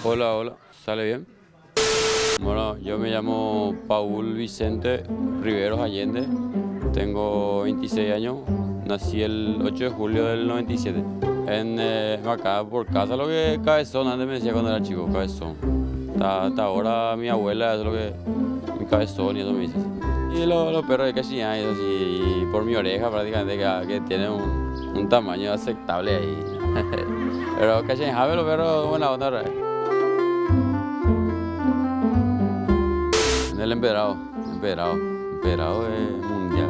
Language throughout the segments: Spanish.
Hola, hola, ¿sale bien? Bueno, yo me llamo Paul Vicente Riveros Allende, tengo 26 años, nací el 8 de julio del 97. Acá por casa, lo que cabezón, antes me decía cuando era chico, cabezón. Hasta ahora mi abuela, eso es lo que, mi cabezón y eso me dice. Y los perros de cachinán y eso así, y por mi oreja prácticamente que tiene un tamaño aceptable ahí. Pero cachinán, los perros, buena onda, ¿verdad? En el empedrado es mundial,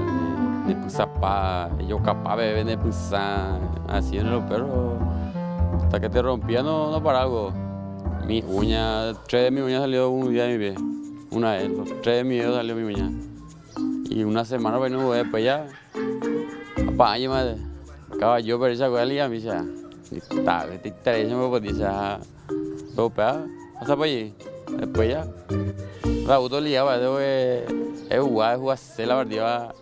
de Puzapá, yo capaz de vender Puzá, así en los perros, hasta que te rompía no para algo. Mis uñas, 3 de mis uñas salió un día de mi pie, una vez, los 3 de mis dedos salió mi uña. Y una semana para no después ya, apa año más, acaba yo pero esa cosa liga, me dice, te interesa, me puede decir, pero hasta para allí, después ya. Raúl ligaba, es jugar la partida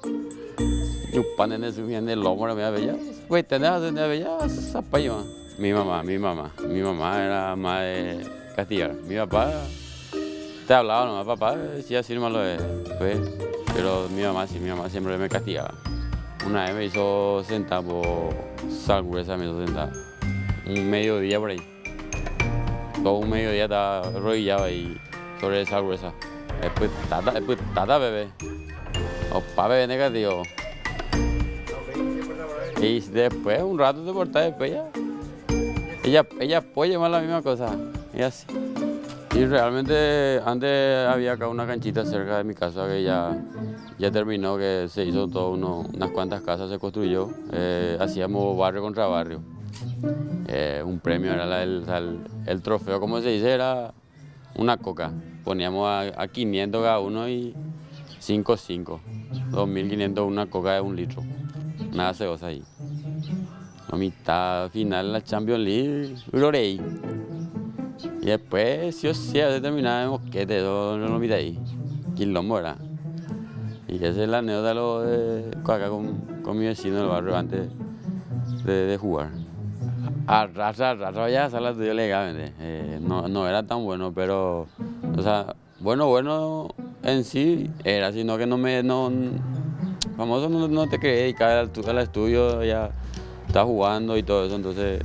y un pan en el lomo de mi bella. Pues tenés de bella, zapayo. Mi mamá era más de castigar. Mi papá te hablaba nomás, papá decía así nomás lo de, pues, pero mi mamá siempre me castigaba. Una vez me hizo sentar por sal gruesa, me hizo sentar. Un mediodía por ahí. Todo un mediodía estaba arrodillado ahí sobre sal gruesa. Después tata bebé. Opa bebé negativo. Y después un rato te portas después ya. Ella apoya más la misma cosa. Y así. Y realmente antes había acá una canchita cerca de mi casa que ya terminó, que se hizo todo unas cuantas casas, se construyó. Hacíamos barrio contra barrio. Un premio era el trofeo, como se dice, era una coca. Poníamos a 500 cada uno y 5, 2.500 una coca de 1 litro. Una gaseosa ahí. A mitad final de la Champions League, Lorey. Y después, sí o sí, a veces terminaba de mosquete, no lo miré ahí. Quilombo era. Y esa es la anécdota acá con mi vecino del barrio antes de jugar. A rato ya esa la tuyo legalmente. No era tan bueno, pero, o sea, bueno en sí era, sino que famoso no te quería dedicar al estudio, ya estaba jugando y todo eso, entonces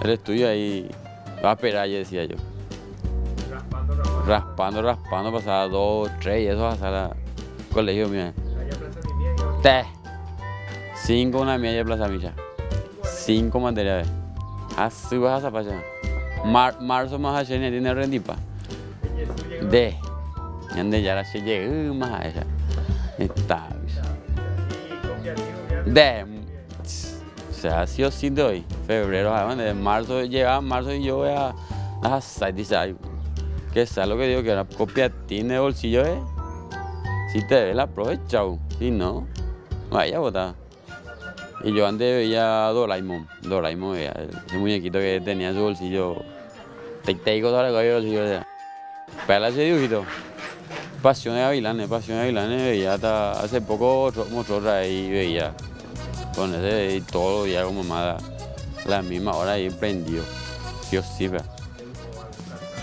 el estudio ahí va a esperar, ya decía yo. Raspando, pasaba 2, 3 y eso hasta el colegio mío. 5 una media de Plaza Milla. 5 materiales. Así vas a pasar. Marzo más allá tiene rendipa. Ande ya la se llega más allá. Está. O sea, sí o sí de hoy. Febrero, de marzo llegaba marzo y yo voy a dice, que sea lo que digo, que era copiatín de bolsillo, Si te ves la aprovechado, si no, vaya a botar. Y yo antes veía a Doraemon veía, ese muñequito que tenía en su bolsillo, te cosas de el bolsillo, pero ese dibujito, Pasión de Gavilanes, veía hasta hace poco mostró otra vez y veía, con ese y todo ya como más la misma hora ahí prendido, sí o sí, ¿verdad?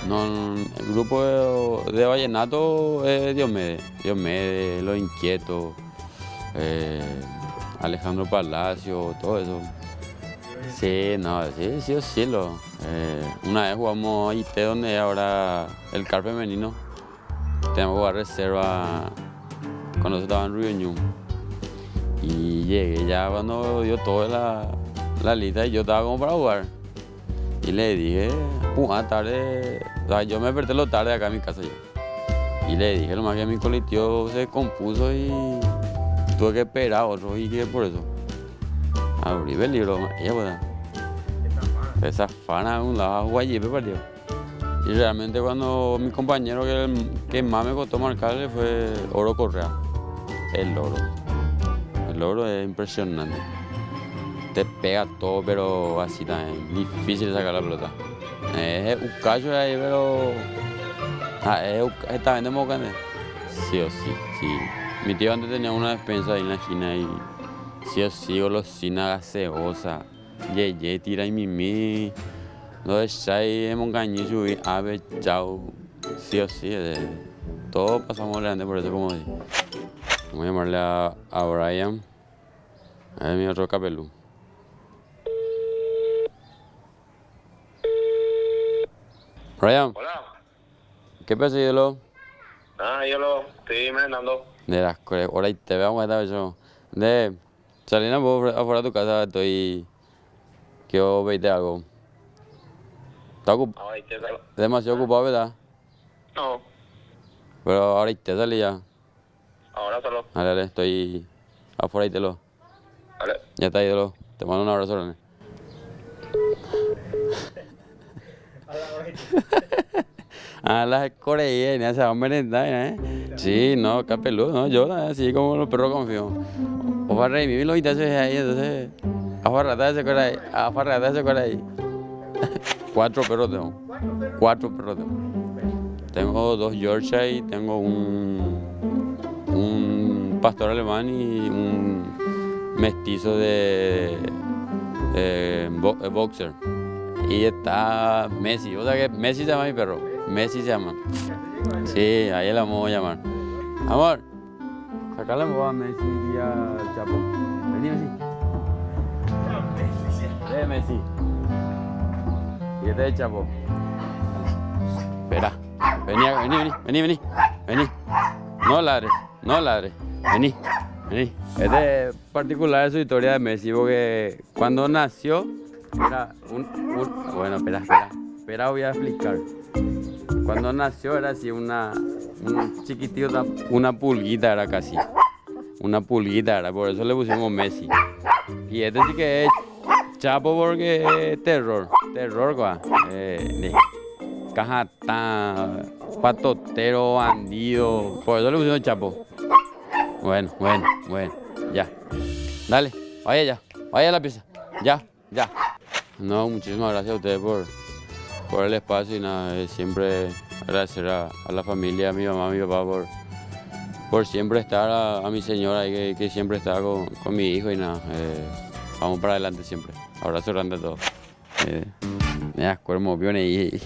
No, el grupo de vallenato es Diomedes, Los Inquietos, Alejandro Palacio, todo eso. Sí, no, sí o sí. Una vez jugamos a IT, donde es ahora el CAR femenino. Tenemos que jugar reserva cuando se estaba en Río. Y llegué ya cuando dio toda la lista y yo estaba como para jugar. Y le dije, tarde, o sea, yo me desperté lo tarde acá en mi casa yo. Y le dije, nomás que mi colectivo se compuso y tuve que esperar a otro y que por eso. Abrí el libro, ella pues. Esa fana un lado guayipe partido. Y realmente cuando mi compañero que más me costó marcarle fue Oro Correa. El oro es impresionante. Te pega todo, pero así también. Difícil sacar la pelota. Es un cacho ahí, pero. Está bien de Mocane. Sí o sí, sí. Mi tío antes tenía una despensa ahí en la esquina y sí o sí, golosina gaseosa. Yeye, tira y mimi. Entonces, Chai en Moncañí, subí, ave, chao, sí o sí, todos pasamos grande por eso, como dije. Vamos a llamarle a Brian, es mi otro capelú. Brian, Hola. ¿qué pasa, ídolo? Yo lo estoy merendando. De las horas y te veo, esta vez yo. Salina, vos afuera de tu casa, quiero veinte algo. ¿Estás Ahora te salgo. demasiado ocupado, verdad? No, Pero ahora te salí ya. ahora solo. Dale, dale, estoy afuera y te lo. Vale. Ya está, ídolo. Te mando un abrazo grande. A las coreanas, esa merenda, ¿eh? Sí, no, capeludo, no, yo así como los perros confío. O para reír, mi lo y ahí, entonces. Afarrata ese por ahí, afarrata ese por ahí. Cuatro perros tengo. Cuatro perros tengo. Tengo dos Yorkshire y tengo un pastor alemán y un mestizo de boxer. Y está Messi. O sea que Messi se llama mi perro. Messi se llama. Sí, ahí la vamos a llamar. Amor, sacale a Messi y a Chapo. Vení, Messi. Messi. Y este es Chapo. Espera. Vení. No ladres, no ladres. Vení. Este es particular su historia de Messi porque cuando nació era bueno, espera, voy a explicar. Cuando nació era así un chiquitito, una pulguita era casi. Una pulguita era, por eso le pusimos Messi. Y este sí que es Chapo porque es terror, guau. Cajatán, patotero, bandido, por eso le pusimos Chapo. Bueno, ya. Dale, vaya a la pieza, ya. No, muchísimas gracias a ustedes por el espacio y nada, siempre agradecer a la familia, a mi mamá, a mi papá por siempre estar, a mi señora que siempre está con mi hijo y nada, vamos para adelante siempre. Abrazo grande a todos. Me acuerdo moviones y...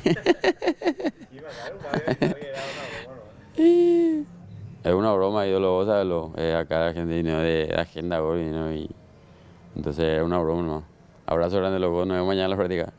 Es una broma, ídolo, ¿sabes? Acá argentino de agenda hoy, ¿no? Y entonces es una broma, ¿no? Abrazo grande, loco, nos vemos mañana en la práctica.